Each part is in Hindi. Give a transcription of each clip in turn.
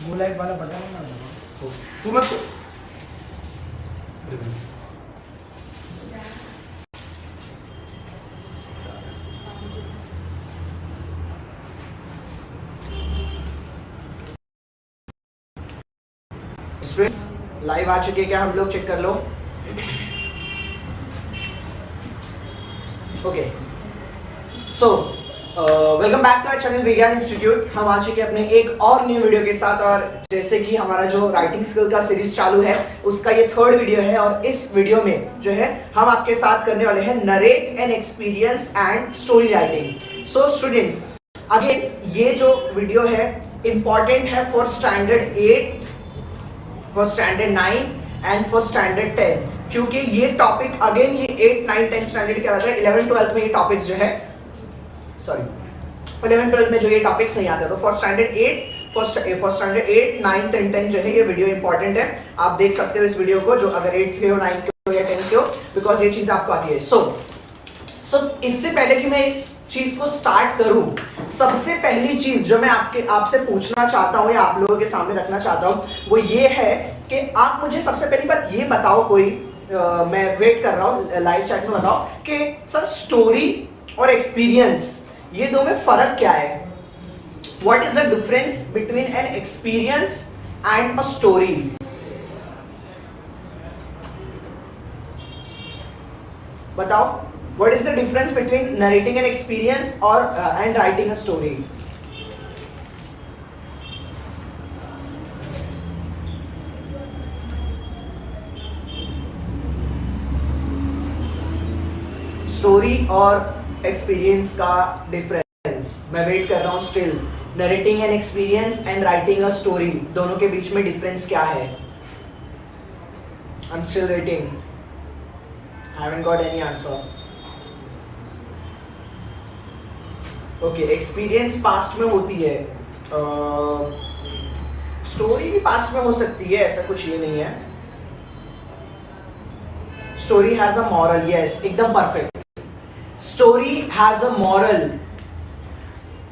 ब्लू लाइट वाला बटन है ना, तू मत लाइव आ चुके हैं क्या हम लोग, चेक कर लो। Okay, so welcome back to our channel Vigyan institute. हम आ चुके हैं अपने एक और न्यू वीडियो के साथ, और जैसे कि हमारा जो राइटिंग स्किल का सीरीज चालू है उसका ये थर्ड वीडियो है, और इस वीडियो में जो है हम आपके साथ करने वाले हैं narrate an experience and story writing. So students, again ये जो वीडियो है इंपॉर्टेंट है for standard 8, for standard 9 and for standard 10, क्योंकि ये टॉपिक अगेन ये 8, 9, 10 स्टैंडर्ड के अलग है। 11, 12 में ये टॉपिक्स जो है, सॉरी 11, 12 में जो ये टॉपिक्स नहीं आते, तो फॉर स्टैंडर्ड 8, फॉर स्टैंडर्ड 8, 9, 10, 10 जो है ये वीडियो इंपॉर्टेंट है। आप देख सकते हो इस वीडियो को, जो अगर 8 के हो, 9 के हो या 10 के हो, बिकॉज ये चीज आपको आती है। सो इससे पहले कि मैं इस चीज को स्टार्ट करूं, सबसे पहली चीज जो मैं आपसे पूछना चाहता हूं या आप लोगों के सामने रखना चाहता हूं वो ये है कि आप मुझे सबसे पहली बात ये बताओ, कोई मैं वेट कर रहा हूं लाइव चैट में, बताओ कि सर स्टोरी और एक्सपीरियंस ये दो में फर्क क्या है? What is the difference between an experience and a story? बताओ, what is the difference between narrating an experience or and writing a story? Story और एक्सपीरियंस का डिफरेंस मैं वेट कर रहा हूं still. Narrating an experience and writing a story, दोनों के बीच में डिफरेंस क्या है? I am still waiting, I haven't got any answer. Okay, experience past में होती है, स्टोरी भी पास्ट में हो सकती है, ऐसा कुछ ये नहीं है। Story has a moral, yes एकदम perfect, story has a moral.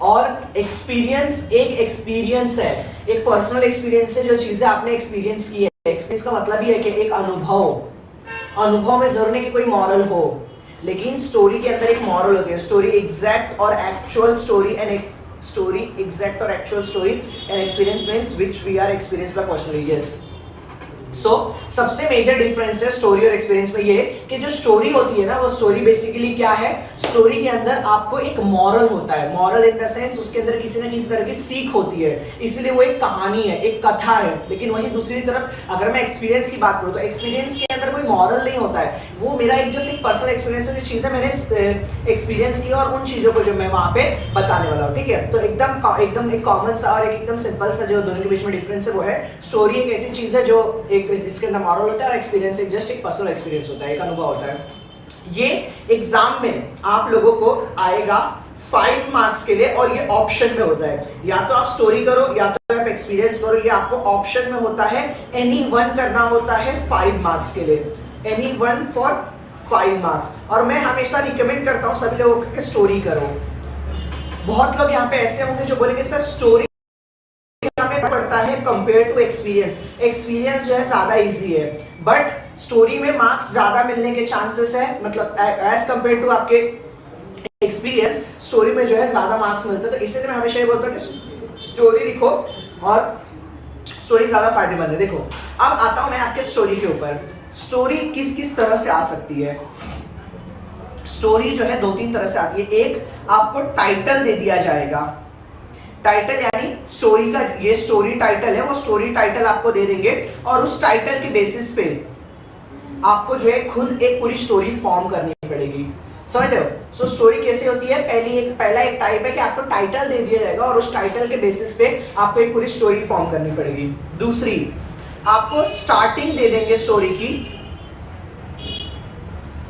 और एक्सपीरियंस एक एक्सपीरियंस है, एक पर्सनल एक्सपीरियंस है, जो चीजें आपने एक्सपीरियंस की है। एक्सपीरियंस का मतलब ये है कि एक अनुभव में जरूर नहीं कि कोई मॉरल हो, लेकिन स्टोरी के अंदर एक मॉरल होती है। स्टोरी एग्जैक्ट और actual story and experience means which we are experience by personally, yes. So सबसे मेजर डिफरेंस है स्टोरी और एक्सपीरियंस में ये कि जो स्टोरी होती है ना, वो स्टोरी बेसिकली क्या है? स्टोरी के अंदर आपको एक मॉरल होता है, मॉरल इन द सेंस उसके अंदर किसी ना किसी तरह की सीख होती है, इसलिए वो एक कहानी है, एक कथा है। लेकिन वहीं दूसरी तरफ अगर मैं एक्सपीरियंस की बात करूं तो एक्सपीरियंस के अंदर कोई मॉरल नहीं होता है, वो मेरा एक जस्ट एक पर्सनल एक्सपीरियंस है, जो चीजें मैंने एक्सपीरियंस की और उन चीजों को जो मैं वहां पे बताने वाला हूं, ठीक है? तो एकदम एक कॉमन सा और एकदम सिंपल सा जो दोनों के बीच में डिफरेंस है वो है, स्टोरी एक ऐसी चीज है जो इसके अंदर मॉरल होता है, और एक्सपीरियंस एक जस्ट एक पर्सनल एक्सपीरियंस होता है, एक अनुभव होता है। ये एग्जाम में आप लोगों को आएगा 5 मार्क्स के लिए, और ये ऑप्शन में होता है, या तो आप स्टोरी करो या तो आप एक्सपीरियंस करो, ये आपको ऑप्शन में होता है। एनी वन करना होता है 5 मार्क्स के लिए, एनी वन फॉर 5 मार्क्स। और मैं हमेशा रिकमेंड करता हूं सभी लोगों को कि स्टोरी करो। बहुत लोग यहाँ पे ऐसे होंगे जो बोलेंगे सर स्टोरी पड़ता है कंपेयर टू एक्सपीरियंस, एक्सपीरियंस जो है ज्यादा इजी है, बट स्टोरी में मार्क्स ज्यादा मिलने के चांसेस है, मतलब एज कंपेयर टू आपके एक्सपीरियंस स्टोरी में जो है ज्यादा मार्क्स मिलते हैं। तो इसलिए मैं हमेशा ये बोलता हूं कि स्टोरी लिखो, और स्टोरी ज्यादा फायदेमंद है। देखो, अब आता हूं मैं आपके स्टोरी के ऊपर। स्टोरी किस किस तरह से आ सकती है? स्टोरी जो है 2-3 तरह से आती है। एक, आपको टाइटल दे दिया जाएगा, टाइटल यानी स्टोरी का, ये स्टोरी टाइटल है, वो स्टोरी टाइटल आपको दे देंगे, और उस टाइटल के बेसिस पे आपको जो है खुद एक पूरी स्टोरी फॉर्म करनी पड़ेगी। समझ रहे हो? सो स्टोरी कैसे होती है? पहला एक टाइप है कि आपको टाइटल दे दिया जाएगा, और उस टाइटल के बेसिस पे आपको एक पूरी स्टोरी फॉर्म करनी पड़ेगी। दूसरी, आपको स्टार्टिंग दे देंगे स्टोरी की,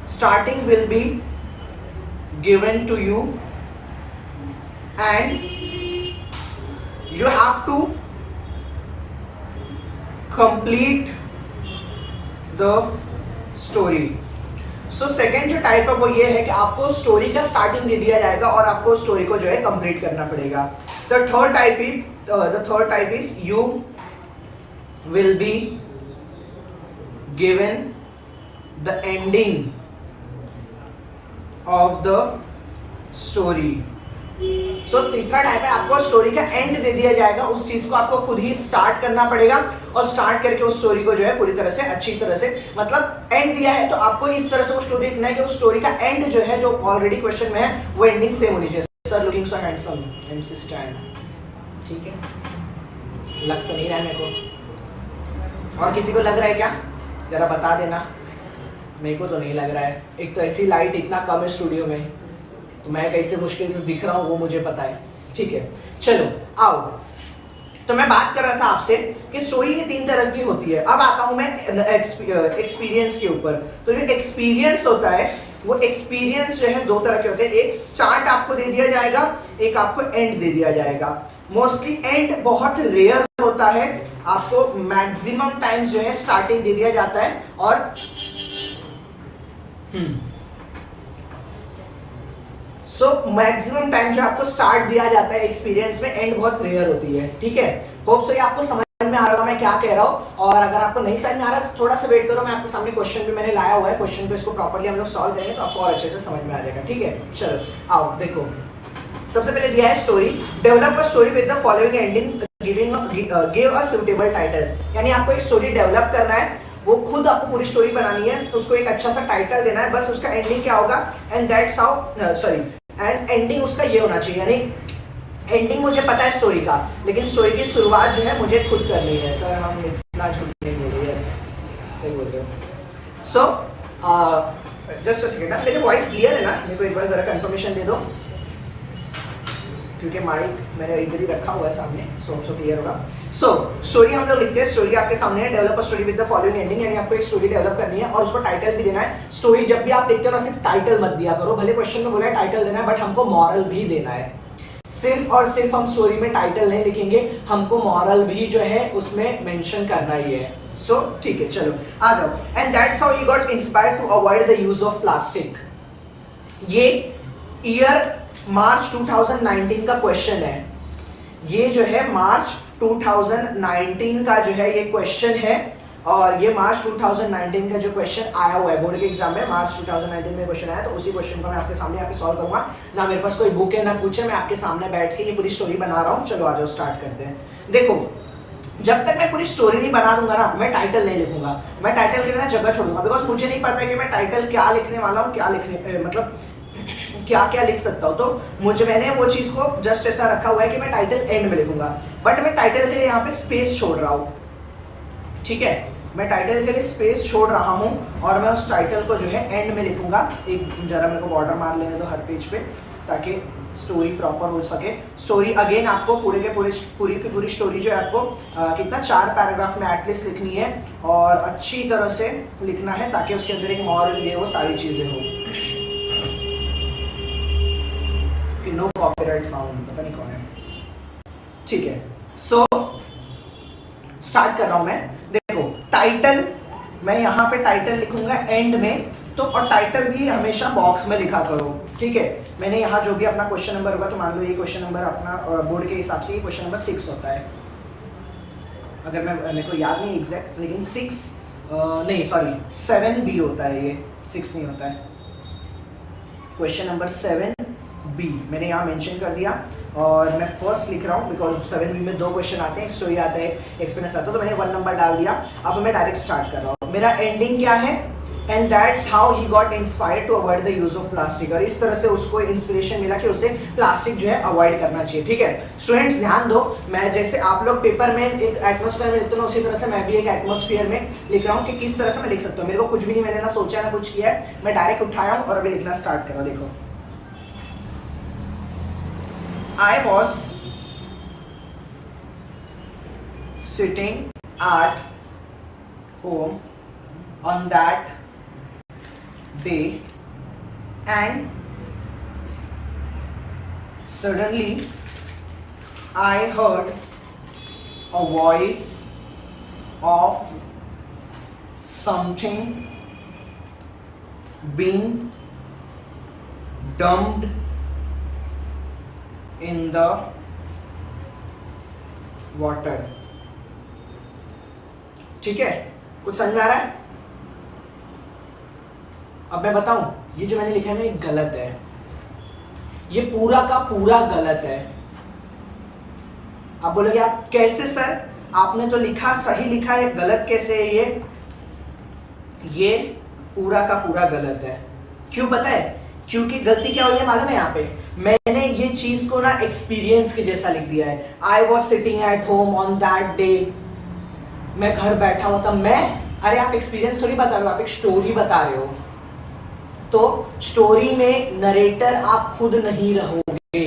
starting will be given to you and you have to complete the story. So second जो टाइप है वो ये है कि आपको स्टोरी का स्टार्टिंग दे दिया जाएगा और आपको स्टोरी को जो है कंप्लीट करना पड़ेगा। The third type is you will be given the ending of the story. सो तीसरा टाइप है, आपको स्टोरी का एंड दे दिया जाएगा, उस चीज को आपको खुद ही स्टार्ट करना पड़ेगा और स्टार्ट करके उस स्टोरी को जो है पूरी तरह से अच्छी तरह से, मतलब एंड दिया है तो आपको इस तरह से वो स्टोरी लिखना है कि उस स्टोरी का एंड जो है, जो ऑलरेडी क्वेश्चन में है, वो एंडिंग सेम होनी चाहिए. Sir looking so handsome MC stand. ठीक है, लग तो नहीं रहा है मेरे को, और किसी को लग रहा है क्या? जरा बता देना. मेरे को तो नहीं लग रहा है, एक तो ऐसी लाइट इतना कम है स्टूडियो में, तो मैं कैसे मुश्किल से दिख रहा हूँ वो मुझे पता है. ठीक है, चलो आओ. तो मैं बात कर रहा था आपसे कि स्टोरी ये 3 तरह की होती है. अब आता हूँ मैं एक्सपीरियंस के ऊपर. तो जो एक्सपीरियंस होता है, वो एक्सपीरियंस जो है 2 तरह के होते हैं. एक स्टार्ट आपको दे दिया जाएगा, एक आपको एंड दे दिया जाएगा. मोस्टली एंड बहुत रेयर होता है, आपको मैक्सिमम टाइम्स जो है स्टार्टिंग दे दिया जाता है. और सो मैक्सिमम टाइम जो आपको स्टार्ट दिया जाता है एक्सपीरियंस में, एंड बहुत रेयर होती है. ठीक है, होप सो ये आपको समझ में आ रहा होगा मैं क्या कह रहा हूँ. और अगर आपको नहीं समझ में आ रहा तो थोड़ा सा वेट करो, मैं आपके सामने क्वेश्चन भी मैंने लाया हुआ है. क्वेश्चन को इसको प्रॉपर्ली हम लोग सॉल्व करेंगे तो आपको और अच्छे से समझ में आ जाएगा. ठीक है, चलो आओ देखो. सबसे पहले दिया है story. Develop a story with the following ending, give a suitable title. यानी आपको एक स्टोरी डेवलप करना है, वो खुद आपको पूरी स्टोरी बनानी है, उसको एक अच्छा सा टाइटल देना है, बस उसका एंडिंग क्या होगा, and that's how, sorry, and ending उसका ये होना चाहिए. यानी एंडिंग मुझे पता है स्टोरी का, लेकिन स्टोरी की शुरुआत जो है मुझे खुद करनी है. सर हम इतना झूठ नहीं बोल रहे. यस, सही बोल रहे हो. सो जस्ट अ सेकंड, मेरी वॉइस क्लियर है ना? मेरे को एक बार जरा कंफर्मेशन दे दो, क्योंकि माइक मैंने इधर ही रखा हुआ है सामने. सो क्लियर होगा. सो स्टोरी हम लोग लिखते हैं, स्टोरी आपके सामने है. Develop a story with the following ending, यानी आपको एक स्टोरी डेवलप करनी है और उसको टाइटल भी देना है. स्टोरी जब भी आप लिखते हो ना, सिर्फ टाइटल मत दिया करो. भले क्वेश्चन में बोला है टाइटल देना है, बट हमको मॉरल भी देना है. सिर्फ और सिर्फ हम स्टोरी में टाइटल नहीं लिखेंगे, हमको मॉरल भी जो है उसमें मेंशन करना ही है. सो ठीक है, चलो आ जाओ. And that's how he got inspired to avoid the use of plastic. ये ईयर मार्च 2019 का क्वेश्चन है. ये जो है मार्च 2019 का जो है ये क्वेश्चन है, और ये मार्च 2019 का जो क्वेश्चन आया हुआ है बोर्ड के एग्जाम में, मार्च 2019 में क्वेश्चन आया, तो उसी क्वेश्चन को मैं आपके सामने आके सॉल्व करूंगा. ना मेरे पास कोई बुक है ना कुछ है, मैं आपके सामने बैठ के ये पूरी स्टोरी बना रहा हूँ. चलो आ जाओ, स्टार्ट करते हैं. देखो, जब तक मैं पूरी स्टोरी नहीं बना दूंगा ना, मैं टाइटल नहीं लिखूंगा. मैं टाइटल के लिए ना जगह छोड़ूंगा, बिकॉज मुझे नहीं पता है कि मैं टाइटल क्या लिखने वाला हूँ, क्या लिखने मतलब क्या क्या लिख सकता हूँ. तो मैंने वो चीज को जस्ट ऐसा रखा हुआ है कि मैं टाइटल एंड में लिखूंगा, बट मैं टाइटल के लिए यहाँ पे स्पेस छोड़ रहा हूँ. ठीक है, मैं टाइटल के लिए स्पेस छोड़ रहा हूँ और मैं उस टाइटल को जो है एंड में लिखूंगा. एक जरा मेरे को बॉर्डर मार लेने दो हर पेज पे, ताकि स्टोरी प्रॉपर हो सके. स्टोरी अगेन आपको पूरी की पूरी स्टोरी जो है आपको कितना 4 पैराग्राफ में एटलीस्ट लिखनी है, और अच्छी तरह से लिखना है, ताकि उसके अंदर एक मॉरल ये वो सारी चीजें हो. नो कॉपीराइट साउंड, पता नहीं कौन है. ठीक है, सो स्टार्ट कर रहा हूं मैं. देखो, टाइटल मैं यहाँ पे टाइटल लिखूंगा एंड में, तो और टाइटल भी हमेशा बॉक्स में लिखा करो. ठीक है, मैंने यहाँ जो भी अपना क्वेश्चन नंबर होगा, तो मान लो ये क्वेश्चन नंबर अपना बोर्ड के हिसाब से ये क्वेश्चन नंबर 6 होता है, अगर मेरे को याद नहीं एग्जैक्ट, लेकिन 6 नहीं सॉरी 7B होता है, ये 6 नहीं होता है. क्वेश्चन नंबर 7B मैंने यहाँ मेंशन कर दिया, और मैं फर्स्ट लिख रहा हूँ बिकॉज 7B में 2 क्वेश्चन आते हैं, एक स्टोरी आता है, एक्सपीरियंस आता है, तो मैंने 1 नंबर डाल दिया. अब मैं डायरेक्ट स्टार्ट कर रहा हूँ. मेरा एंडिंग क्या है, and that's how he got inspired to avoid the use of plastic. और इस तरह से उसको इंस्पिरेशन मिला कि उसे प्लास्टिक जो है अवॉइड करना चाहिए. ठीक है स्टूडेंट्स, ध्यान दो, मैं जैसे आप लोग पेपर में एक एटमॉस्फेयर में लिखते हो, उसी तरह से मैं भी एक एटमॉस्फेयर में लिख रहा हूँ कि किस तरह से मैं लिख सकता हूँ. मेरे को कुछ भी नहीं, मैंने ना सोचा ना कुछ किया है, मैं डायरेक्ट उठाया हूँ और अभी लिखना स्टार्ट कर रहा हूँ. देखो, I was sitting at home on that day, and suddenly I heard a voice of something being dumped in the water. ठीक है, कुछ समझ में आ रहा है? अब मैं बताऊं, ये जो मैंने लिखा है ना, ये गलत है, ये पूरा का पूरा गलत है। आप बोलोगे आप कैसे सर, आपने तो लिखा सही लिखा है, गलत कैसे है? ये पूरा का पूरा गलत है। क्यों पता है? क्योंकि गलती क्या हुई है मालूम है? यहाँ पे मैंने ये चीज को ना एक्सपीरियंस के जैसा लिख दिया है। I was sitting at home on that day, मैं घर बैठा हुआ था। मैं, अरे आप एक्सपीरियंस थोड़ी बता रहे हो, आप एक स्टोरी बता रहे हो। तो स्टोरी में नरेटर आप खुद नहीं रहोगे।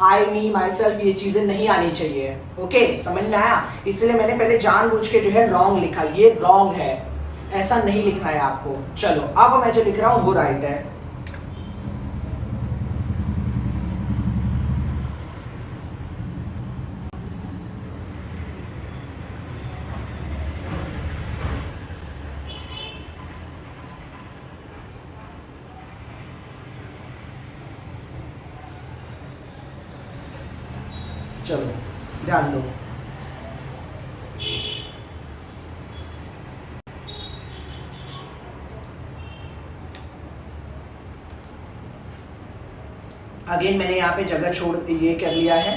आई मी माई सेल्फ, ये चीजें नहीं आनी चाहिए। ओके, समझ में आया? इसलिए मैंने पहले जानबूझ के जो है रॉन्ग लिखा, ये रॉन्ग है, ऐसा नहीं लिखना है आपको। चलो, अब मैं जो लिख रहा हूं वो राइट है। चलो ध्यान दो, अगेन मैंने यहाँ पे जगह छोड़ ये कर लिया है,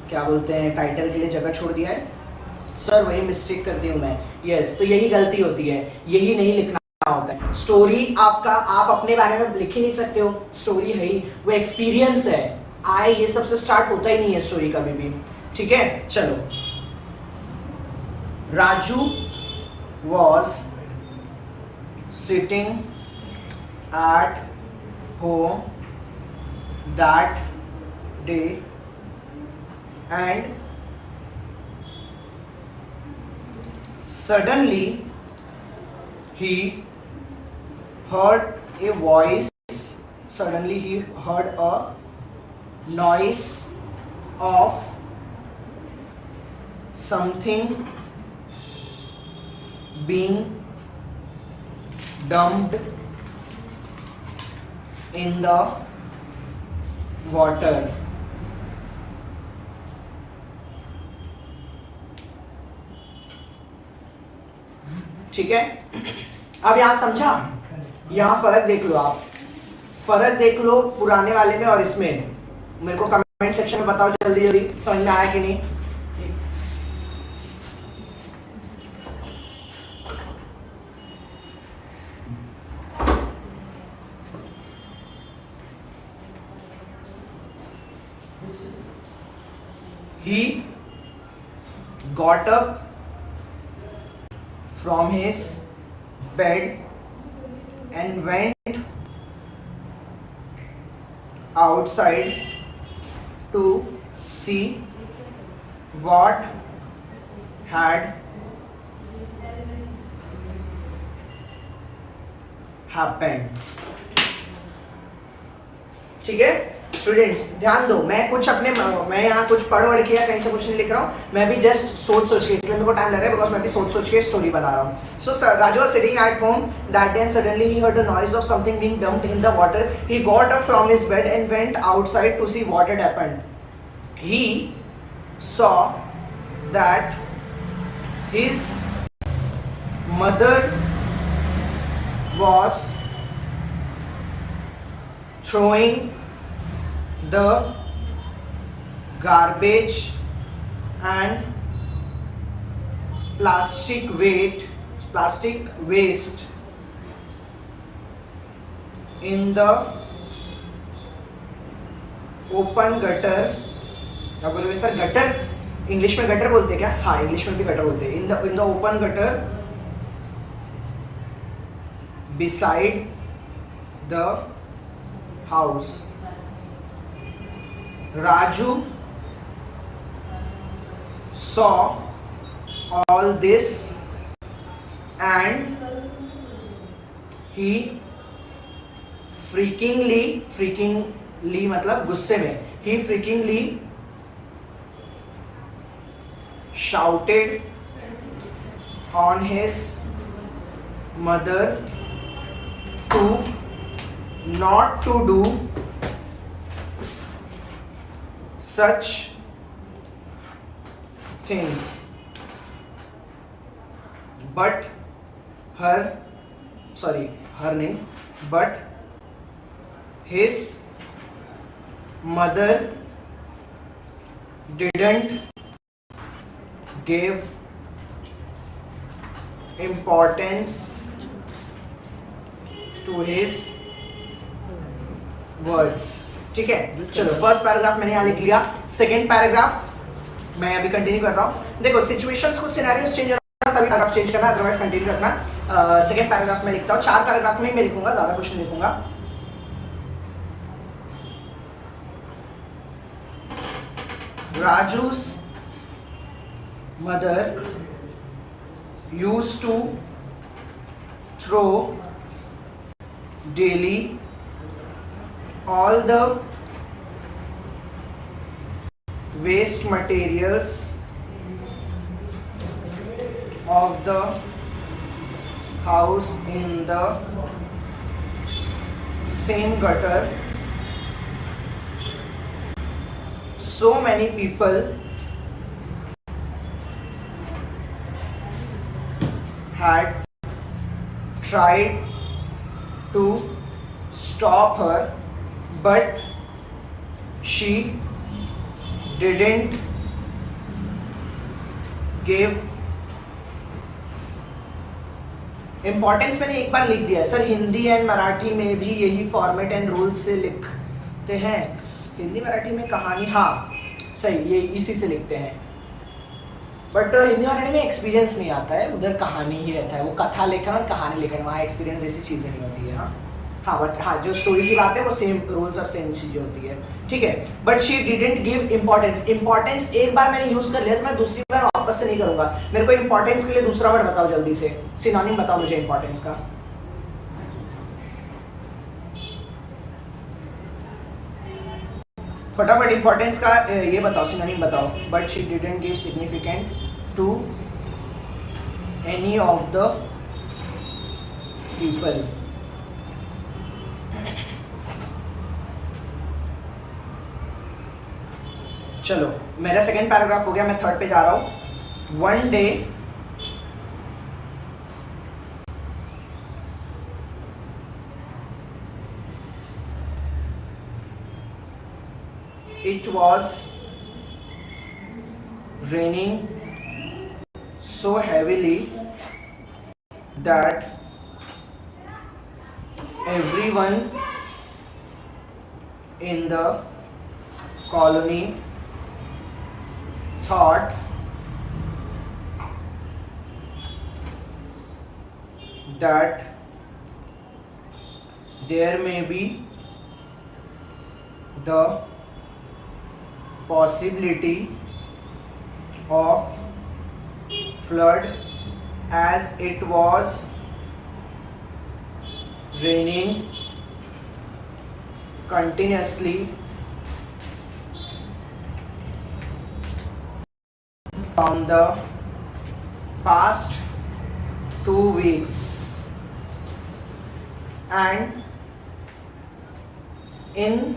क्या बोलते हैं, टाइटल के लिए जगह छोड़ दिया है। सर वही मिस्टेक कर दी हूँ मैं। यस, तो यही गलती होती है, यही नहीं लिखना होता है। स्टोरी आपका, आप अपने बारे में लिख ही नहीं सकते हो, स्टोरी है ही वो एक्सपीरियंस है। आई ये सबसे स्टार्ट होता ही नहीं है स्टोरी कभी भी। ठीक है, चलो। Raju was sitting at home that day and suddenly he heard a voice, suddenly he heard a noise of something being dumped in the water. ठीक है, अब यहां समझा? यहां फर्क देख लो, आप फर्क देख लो पुराने वाले में और इसमें। मेरे को कमेंट सेक्शन में बताओ जल्दी जल्दी, समझ में आया कि नहीं? He got up from his bed and went outside to see what had happened. ठीक है स्टूडेंट्स, ध्यान दो। मैं यहाँ कुछ पढ़ वढ़ किया, कहीं से कुछ नहीं लिख रहा हूँ, मैं भी जस्ट सोच के, इसलिए मेरे को टाइम लग रहा है, बिकॉज मैं भी सोच के स्टोरी बना रहा हूँ। So Raju was sitting at home that day and suddenly he heard the noise of something being dumped in the water. He got up from his bed and went outside to see what had happened. He saw that his mother was throwing the garbage and plastic waste in the open gutter. अब बोलोगे सर गटर, इंग्लिश में गटर बोलते हैं क्या? हाँ, इंग्लिश में भी गटर बोलते हैं. in the open gutter beside the house. Raju saw all this and he freakingly मतलब गुस्से में, he freakingly shouted on his mother to not to do such things. but her नहीं, but his mother didn't give importance to his words. ठीक है, चलो फर्स्ट पैराग्राफ मैंने यहाँ लिख लिया. सेकेंड पैराग्राफ मैं अभी कंटिन्यू कर रहा हूँ. देखो सिचुएशंस कुछ सिनेरियोस चेंज हो रहा है तभी पैराग्राफ चेंज करना, अदरवाइज कंटिन्यू करना. सेकेंड पैराग्राफ में लिखता हूँ, 4 पैराग्राफ में ही मैं लिखूंगा, ज्यादा कुछ नहीं लिखूंगा. Raju's mother used to throw daily all the waste materials of the house in the same gutter. So many people had tried to stop her, but she didn't give importance. मैंने एक बार लिख दिया सर, हिंदी एंड मराठी में भी यही फॉर्मेट एंड रूल्स से लिखते हैं. हिंदी मराठी में कहानी, हाँ सही, ये इसी से लिखते हैं. बट हिंदी मराठी में एक्सपीरियंस नहीं आता है, उधर कहानी ही रहता है. वो कथा लेखन और कहानी लेखन, वहाँ एक्सपीरियंस जैसी चीज़ें नहीं होती है. हाँ बट हाँ जो स्टोरी की बात है वो सेम रूल्स और सेम चीज़ें होती है. ठीक है, but she didn't give importance. Importance एक बार मैंने यूज़ कर लिया तो मैं दूसरी बार वापस से नहीं करूँगा. मेरे को इम्पोर्टेंस के लिए दूसरा वर्ड बताओ जल्दी से, सिनोनिम बताओ मुझे इम्पोर्टेंस का. फटाफट इंपॉर्टेंस का ये बताओ, सिनोनिम बताओ. But she didn't give significant to any of the people. चलो मेरा सेकेंड पैराग्राफ हो गया, मैं थर्ड पे जा रहा हूं. One day it was raining so heavily that everyone in the colony thought that there may be the possibility of flood as it was raining continuously from the past 2 weeks, and in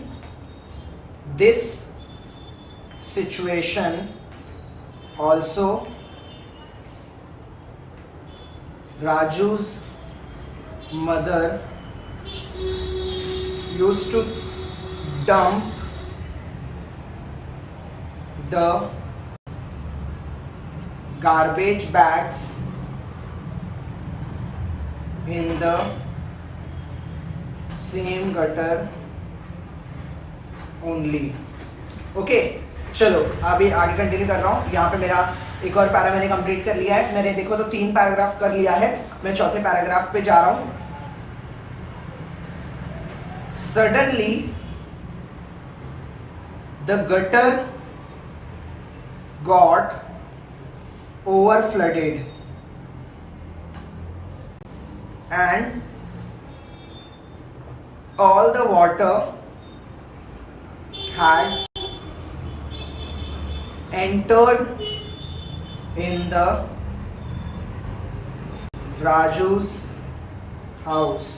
this situation also Raju's mother used to dump the garbage bags in the same gutter only. Okay चलो अभी आगे कंटिन्यू कर रहा हूँ. यहाँ पे मेरा एक और पैरा मैंने कंप्लीट कर लिया है. मैंने देखो तो 3 पैराग्राफ कर लिया है. मैं चौथे पैराग्राफ पे जा रहा हूँ. Suddenly the gutter got over flooded and all the water had entered in the Raju's house.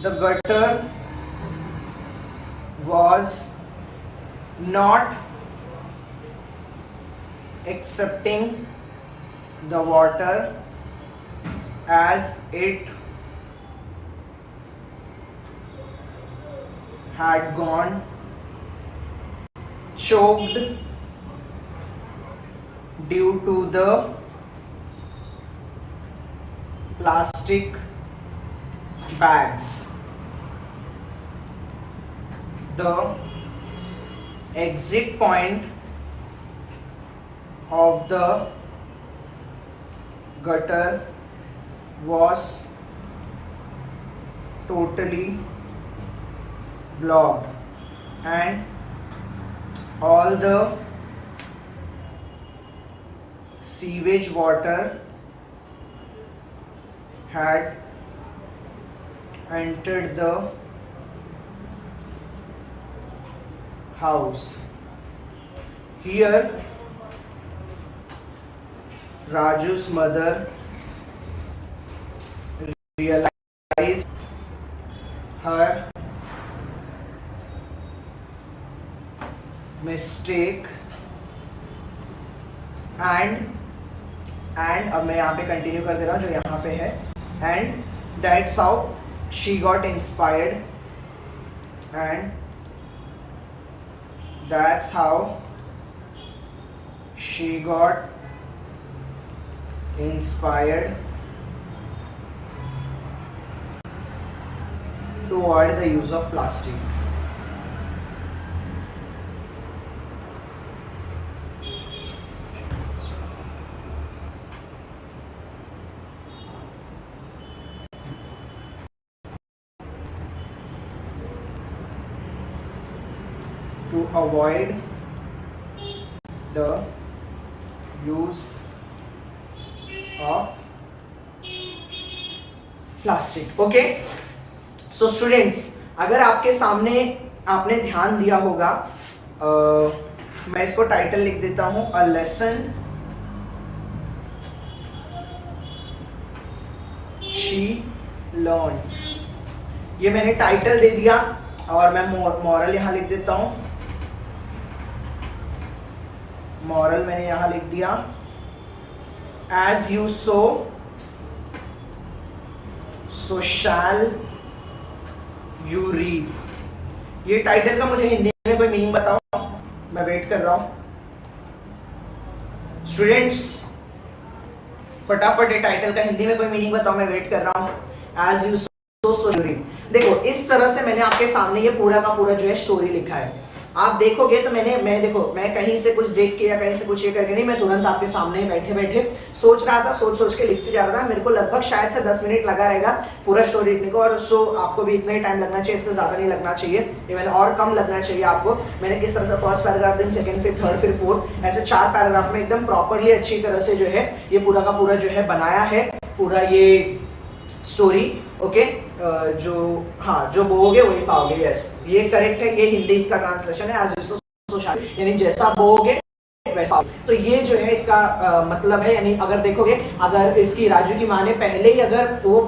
The gutter was not accepting the water as it had gone choked due to the plastic bags. The exit point of the gutter was totally blocked and all the sewage water had entered the house. Here Raju's mother realized her mistake and अब मैं यहाँ पे कंटिन्यू कर दे रहा हूँ जो यहाँ पे है and that's how she got inspired and that's how she got inspired to avoid the use of plastic. To avoid the use of plastic. Okay, so students, अगर आपके सामने आपने ध्यान दिया होगा, मैं इसको टाइटल लिख देता हूं, अ लेसन शी लर्न. ये मैंने टाइटल दे दिया और मैं मॉरल यहां लिख देता हूं. मॉरल मैंने यहां लिख दिया, as you sow so shall you reap. ये टाइटल का मुझे हिंदी में कोई मीनिंग बताओ, मैं वेट कर रहा हूं. स्टूडेंट्स फटाफट ये टाइटल का हिंदी में कोई मीनिंग बताओ, मैं वेट कर रहा हूं. As you sow so you reap. देखो इस तरह से मैंने आपके सामने ये पूरा का पूरा जो है स्टोरी लिखा है. आप देखोगे तो मैं कहीं से कुछ देख के या कहीं से कुछ ये करके नहीं, मैं तुरंत आपके सामने बैठे बैठे सोच रहा था, सोच के लिखते जा रहा था. मेरे को लगभग शायद से 10 मिनट लगा रहेगा पूरा स्टोरी लिखने को, और सो आपको भी इतना ही टाइम लगना चाहिए, इससे ज्यादा नहीं लगना चाहिए, इवन और कम लगना चाहिए आपको. मैंने किस तरह से फर्स्ट पैराग्राफ, देन सेकंड, फिर थर्ड, फिर फोर्थ, ऐसे 4 पैराग्राफ में एकदम प्रॉपरली अच्छी तरह से जो है ये पूरा का पूरा जो है बनाया है पूरा ये स्टोरी. ओके, जो हाँ जो बोओगे वही पाओगे. यस, ये करेक्ट है, ये हिंदी इसका ट्रांसलेशन है. एज यू सो यानी जैसा बोओगे वैसा. तो ये जो है इसका मतलब है, यानी अगर देखोगे, अगर इसकी राजू की माँ ने पहले ही अगर वो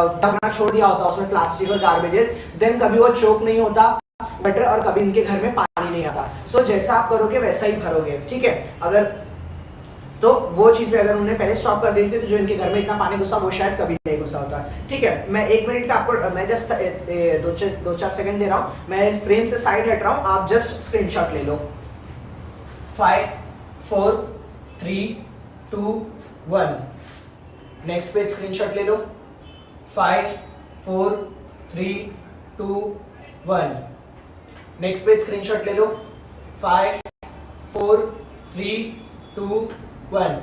ढकना छोड़ दिया होता उसमें प्लास्टिक और गार्बेजेस, देन कभी वो चोक नहीं होता बटर और कभी इनके घर में पानी नहीं आता. सो जैसा आप करोगे वैसा ही भरोगे. ठीक है, अगर तो वो चीजें अगर उन्होंने पहले स्टॉप कर दी थी तो जो इनके घर में इतना पानी घुसा वो शायद कभी नहीं घुसा होता. ठीक है, मैं 1 मिनट का आपको मैं जस्ट 2-4 सेकंड दे रहा हूँ, मैं फ्रेम से साइड हट रहा हूँ, आप जस्ट स्क्रीनशॉट ले लो. 5 4 3 2 1. नेक्स्ट पेज स्क्रीनशॉट ले लो. 5 4 3 2 1. नेक्स्ट पेज स्क्रीनशॉट ले लो. 5 4 3 2 1.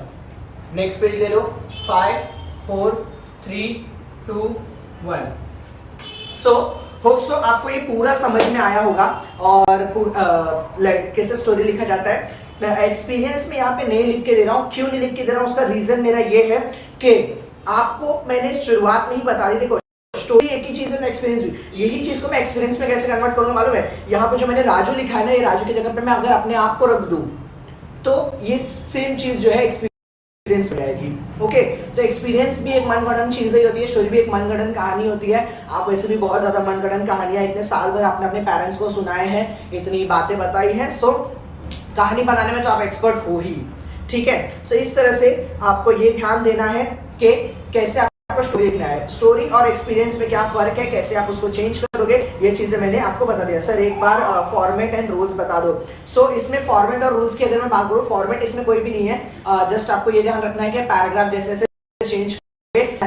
नेक्स्ट पेज ले लो. 5 4 3 2 1. सो होप सो आपको ये पूरा समझ में आया होगा और कैसे स्टोरी लिखा जाता है. एक्सपीरियंस में यहाँ पे नहीं लिख के दे रहा हूँ. क्यों नहीं लिख के दे रहा हूँ, उसका रीजन मेरा ये है कि आपको मैंने शुरुआत में ही बता दी. देखो स्टोरी एक ही चीज है, एक्सपीरियंस भी. यही चीज को मैं एक्सपीरियंस में कैसे कन्वर्ट करूंगा मालूम है. यहाँ पे जो मैंने राजू लिखा है ना, ये राजू की जगह पे मैं अगर अपने आप को रख दूं तो ये सेम चीज जो है एक्सपीरियंस में आएगी. ओके, तो एक्सपीरियंस भी एक मनगढ़ंत चीज ही होती है, स्टोरी भी एक मनगढ़ंत कहानी होती है. आप वैसे भी बहुत ज्यादा मनगढ़ंत कहानियां इतने साल भर आपने अपने पेरेंट्स को सुनाए हैं, इतनी बातें बताई हैं. सो कहानी बनाने में तो आप एक्सपर्ट हो ही, ठीक है। सो इस तरह से आपको ये ध्यान देना है कि कैसे आपको स्टोरी लिखना है, स्टोरी और एक्सपीरियंस में क्या फर्क है, कैसे आप उसको चेंज करोगे, ये चीजें मैंने आपको बता दिया। सर एक बार फॉर्मेट एंड रूल्स बता दो। सो इसमें फॉर्मेट और रूल्स की अगर मैं बात करूँ, फॉर्मेट इसमें कोई भी नहीं है, जस्ट आपको ये ध्यान रखना है कि पैराग्राफ जैसे जैसे चेंज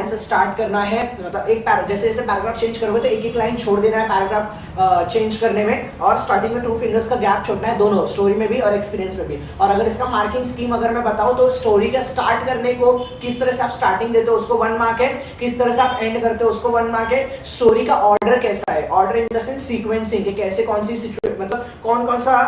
से स्टार्ट करना है, मतलब एक जैसे जैसे पैराग्राफ चेंज करोगे तो एक एक लाइन छोड़ देना है पैराग्राफ चेंज करने में, और स्टार्टिंग में 2 फिंगर्स का गैप छोड़ना है, दोनों स्टोरी में भी और एक्सपीरियंस में भी। और अगर इसका मार्किंग स्कीम अगर मैं बताऊं तो स्टोरी का स्टार्ट करने को किस तरह से आप स्टार्टिंग देते हो उसको 1 मार्क है, किस तरह से आप एंड करते हो उसको 1 मार्क है। स्टोरी का ऑर्डर कैसा है, order in the sense sequencing, कैसे कौन सी मतलब कौन कौन सा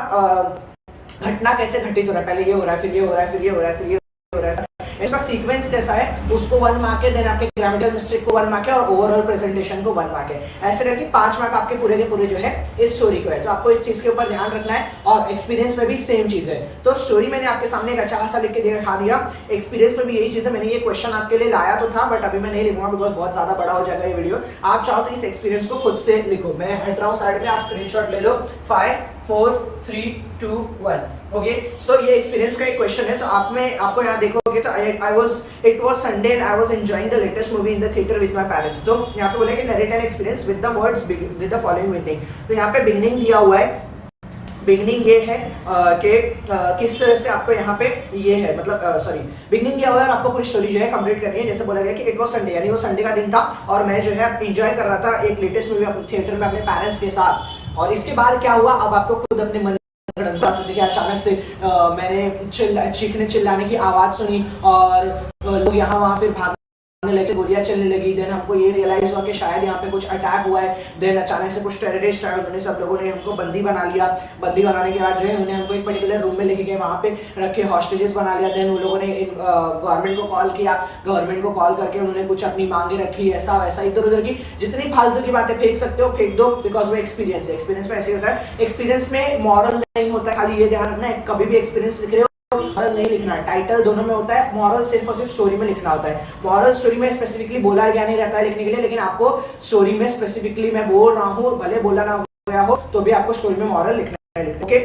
घटना कैसे घटित हो रहा है, पहले ये हो रहा है, फिर ये हो रहा है, फिर ये हो रहा है, फिर ये हो रहा है, इसका सीक्वेंस कैसा है उसको 1 मार्क है। देन आपके ग्रामेटिकल मिस्टेक को 1 मार्क है और ओवरऑल प्रेजेंटेशन को 1 मार्क है। ऐसे करके 5 मार्क आपके पूरे के पूरे जो है इस स्टोरी को है। तो आपको इस चीज के ऊपर ध्यान रखना है। और एक्सपीरियंस में भी सेम चीज है। तो स्टोरी मैंने आपके सामने एक अच्छा खासा लिख के दिखा दिया, एक्सपीरियंस में भी यही चीज है। मैंने ये क्वेश्चन आपके लिए लाया तो था, बट अभी मैं नहीं लिखूंगा बिकॉज बहुत ज्यादा बड़ा हो जाएगा ये वीडियो। आप चाहो तो इस एक्सपीरियंस को खुद से लिखो, मैं हट रहा हूँ साइड में, आप स्क्रीनशॉट ले लो। 5 4 3 2 1 ओके। सो ये एक्सपीरियंस का एक क्वेश्चन है। तो आपको यहाँ देखोगे तो it was Sunday and I was enjoying the latest movie in the theatre with my parents. तो यहाँ पे बोलेंगे narrate an experience with the words with the following beginning. तो यहाँ पे बिगनिंग दिया हुआ है। बिगनिंग ये है कि किस तरह से आपको यहाँ पे ये है, मतलब सॉरी बिगनिंग दिया हुआ है और आपको पूरी स्टोरी जो है कंप्लीट करनी है। जैसे बोला गया कि इट वाज संडे, यानी वो संडे का दिन था और मैं जो है एंजॉय कर रहा था एक लेटेस्ट मूवी अपने थिएटर में अपने पेरेंट्स के साथ। और इसके बाद क्या हुआ, अब आपको खुद अपने मन कि अचानक से मैंने चीखने चिल्लाने की आवाज सुनी और लोग यहाँ वहां फिर भागने लगे, गोलियां चलने लगी। देन हमको ये रियलाइज हुआ कि शायद यहाँ पे कुछ अटैक हुआ है। देन अचानक से कुछ टेररिस्ट आए, उन्होंने सब लोगों ने हमको बंदी बना लिया। बंदी बनाने के बाद जो है उन्हें हमको एक पर्टिकुलर रूम में लेके गए, वहाँ पे रखे हॉस्टेजेस बना लिया। देन उन लोगों ने गवर्नमेंट को कॉल किया, गवर्नमेंट को कॉल करके उन्होंने कुछ अपनी मांगे रखी, ऐसा वैसा इधर उधर की जितनी फालतू की बातें फेंक सकते हो फेंक दो, बिकॉज वो एक्सपीरियंस है। एक्सपीरियंस में ऐसे होता है, एक्सपीरियंस में मॉरल नहीं होता, खाली ये ध्यान रखना है कभी भी एक्सपीरियंस लिख रहे हो मॉरल नहीं लिखना है। टाइटल दोनों में होता है, मॉरल सिर्फ और सिर्फ स्टोरी में लिखना होता है। मॉरल स्टोरी में स्पेसिफिकली बोला गया नहीं रहता है लिखने के लिए, लेकिन आपको स्टोरी में स्पेसिफिकली मैं बोल रहा हूँ, भले बोला ना गया हो तो भी आपको स्टोरी में मॉरल लिखना है। ओके,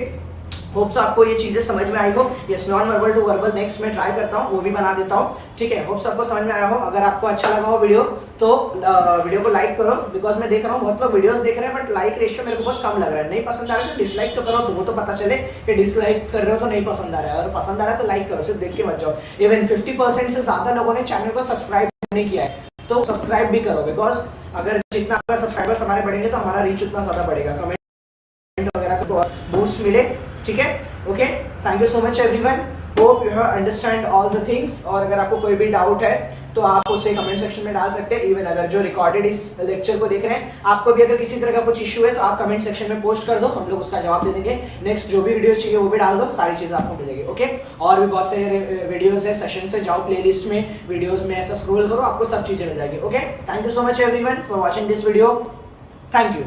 होप सो आपको ये चीजें समझ में आई हो। Yes, non verbal to verbal next मैं ट्राई करता हूँ, वो भी बना देता हूँ। ठीक है, होप सो आपको समझ में आया हो। अगर आपको अच्छा लगा हो वीडियो तो वीडियो को लाइक करो, बिकॉज मैं देख रहा हूँ बहुत लोग वीडियोस देख रहे हैं बट लाइक रेशियो मेरे को बहुत कम लग रहा है। नहीं पसंद आ रहा है तो डिसलाइक तो करो, तो वो तो पता चले कि डिसलाइक कर रहे हो तो नहीं पसंद आ रहा है, और पसंद आ रहा है तो लाइक करो, सिर्फ देख के मत जाओ। इवन 50% से ज्यादा लोगों ने चैनल को सब्सक्राइब नहीं किया है, तो सब्सक्राइब भी करो, बिकॉज अगर जितना आपका सब्सक्राइबर्स हमारे बढ़ेंगे तो हमारा रीच उतना ज्यादा बढ़ेगा, कमेंट वगैरह को और बूस्ट मिले। ठीक है, okay, thank you so much everyone, hope you have understand all the things. और अगर आपको कोई भी डाउट है तो आप उसे कमेंट सेक्शन में डाल सकते हैं। इवन अगर जो रिकॉर्डेड इस लेक्चर को देख रहे हैं, आपको भी अगर किसी तरह का कुछ इश्यू है तो आप कमेंट सेक्शन में पोस्ट कर दो, हम लोग उसका जवाब दे देंगे। नेक्स्ट जो भी वीडियो चाहिए वो भी डाल दो, सारी चीजें आपको मिलेगी। ओके, और भी बहुत सारे वीडियोस है, सेशन से जाओ प्लेलिस्ट में, वीडियोस में ऐसा स्क्रॉल करो, आपको सब चीजें मिल जाएगी। Okay, thank you so much everyone for watching this video, thank you.